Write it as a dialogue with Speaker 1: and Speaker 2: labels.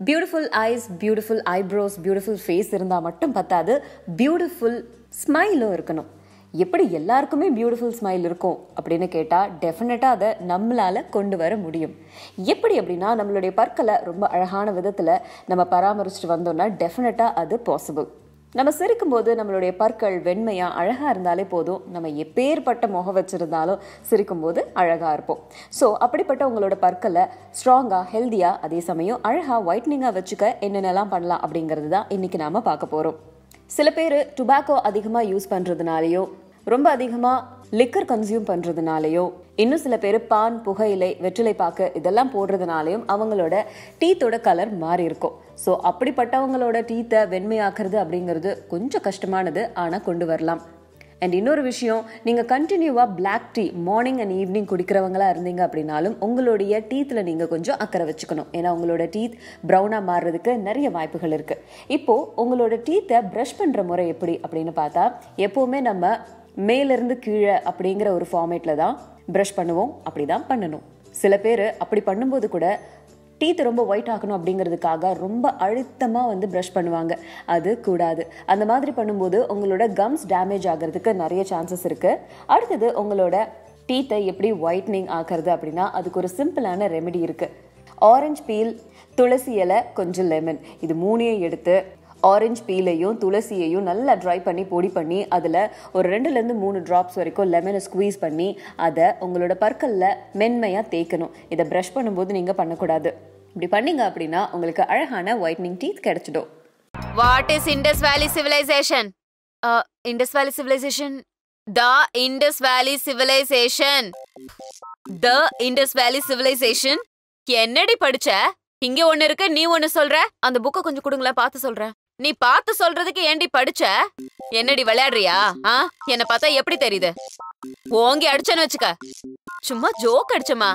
Speaker 1: Beautiful eyes, beautiful eyebrows, beautiful face இருந்தால் மட்டும் பத்தாது, பியூட்டிஃபுல் ஸ்மைலும் இருக்கணும். எப்படி எல்லாருக்குமே பியூட்டிஃபுல் ஸ்மைல் இருக்கும் அப்படின்னு கேட்டால் டெஃபினட்டாக அதை நம்மளால் கொண்டு வர முடியும். எப்படி அப்படின்னா, நம்மளுடைய பற்களை ரொம்ப அழகான விதத்தில் நம்ம பராமரிச்சுட்டு வந்தோம்னா டெஃபினட்டாக அது பாசிபிள். நம்ம சிரிக்கும்போது நம்மளுடைய பற்கள் வெண்மையாக அழகாக இருந்தாலே போதும். நம்ம எப்பேற்பட்ட முகம் வச்சுருந்தாலும் சிரிக்கும்போது அழகாக இருப்போம். ஸோ அப்படிப்பட்ட உங்களோட பற்களை ஸ்ட்ராங்காக, ஹெல்த்தியாக, அதே சமயம் அழகாக ஒயிட்னிங்காக வச்சுக்க என்னென்னலாம் பண்ணலாம் அப்படிங்கிறது தான் இன்றைக்கி நாம் பார்க்க போகிறோம். சில பேர் டுபாக்கோ அதிகமாக யூஸ் பண்ணுறதுனாலையோ, ரொம்ப அதிகமாக லிக்கர் கன்சியூம் பண்ணுறதுனாலையோ, இன்னும் சில பேர் பான், புகையிலை, வெற்றிலை பாக்கு இதெல்லாம் போடுறதுனாலையும் அவங்களோட டீத்தோட கலர் மாறி இருக்கும். ஸோ அப்படிப்பட்டவங்களோட டீத்தை வெண்மையாக்குறது அப்படிங்கிறது கொஞ்சம் கஷ்டமானது, ஆனால் கொண்டு வரலாம். அண்ட் இன்னொரு விஷயம், நீங்கள் கண்டினியூவாக black tea morning and evening குடிக்கிறவங்களா இருந்தீங்க அப்படின்னாலும் உங்களுடைய டீத்தில் நீங்கள் கொஞ்சம் அக்கறை வச்சுக்கணும். ஏன்னா உங்களோட டீத் ப்ரௌனாக மாறுறதுக்கு நிறைய வாய்ப்புகள் இருக்குது. இப்போது உங்களோட டீத்தை ப்ரஷ் பண்ணுற முறை எப்படி அப்படின்னு பார்த்தா, எப்போவுமே நம்ம மேலிருந்து கீழே அப்படிங்கிற ஒரு ஃபார்மேட்டில் தான் ப்ரஷ் பண்ணுவோம். அப்படி தான் பண்ணணும். சில பேர் அப்படி பண்ணும்போது கூட டீத் ரொம்ப ஒயிட் ஆகணும் அப்படிங்கிறதுக்காக ரொம்ப அழுத்தமாக ப்ரஷ் பண்ணுவாங்க. அது கூடாது. அந்த மாதிரி பண்ணும்போது உங்களோட கம்ஸ் டேமேஜ் ஆகிறதுக்கு நிறைய சான்சஸ் இருக்குது. அடுத்தது, உங்களோட டீத்தை எப்படி ஒயிட்னிங் ஆகிறது அப்படின்னா அதுக்கு ஒரு சிம்பிளான ரெமெடி இருக்குது. ஆரஞ்சு பீல், துளசி இலை, கொஞ்சம் லெமன், இது மூணையும் எடுத்து ஆரஞ்சு பீலையும் துளசியையும் நல்லா ட்ரை பண்ணி பொடி பண்ணி அதில் ஒரு 2லேருந்து 3 ட்ராப்ஸ் வரைக்கும் லெமனை ஸ்குவீஸ் பண்ணி அதை உங்களோட பற்களில் மென்மையாக தேய்க்கணும். இதை ப்ரஷ் பண்ணும்போது நீங்கள் பண்ணக்கூடாது. இப்படி பண்ணீங்க அப்படின்னா உங்களுக்கு அழகான ஒயிட்னிங் டீத் கிடைச்சிடும்.
Speaker 2: What is Indus Valley Civilization? Indus Valley Civilization? The Indus Valley Civilization. The Indus Valley Civilization? என்னடி படிச்ச? இங்க ஒண்ணு இருக்கு, நீ ஒண்ணு சொல்ற. அந்த புக்கை கொஞ்சம் கொடுங்களேன், பார்த்து சொல்றேன். நீ பார்த்து சொல்றதுக்கு ஏண்டி படிச்ச? என்னடி விளையாடுறியா? என்ன பார்த்தா எப்படி தெரியுது? ஓங்கி அடிச்சேன்னு வச்சுக்க. சும்மா ஜோக் அடிச்சமா.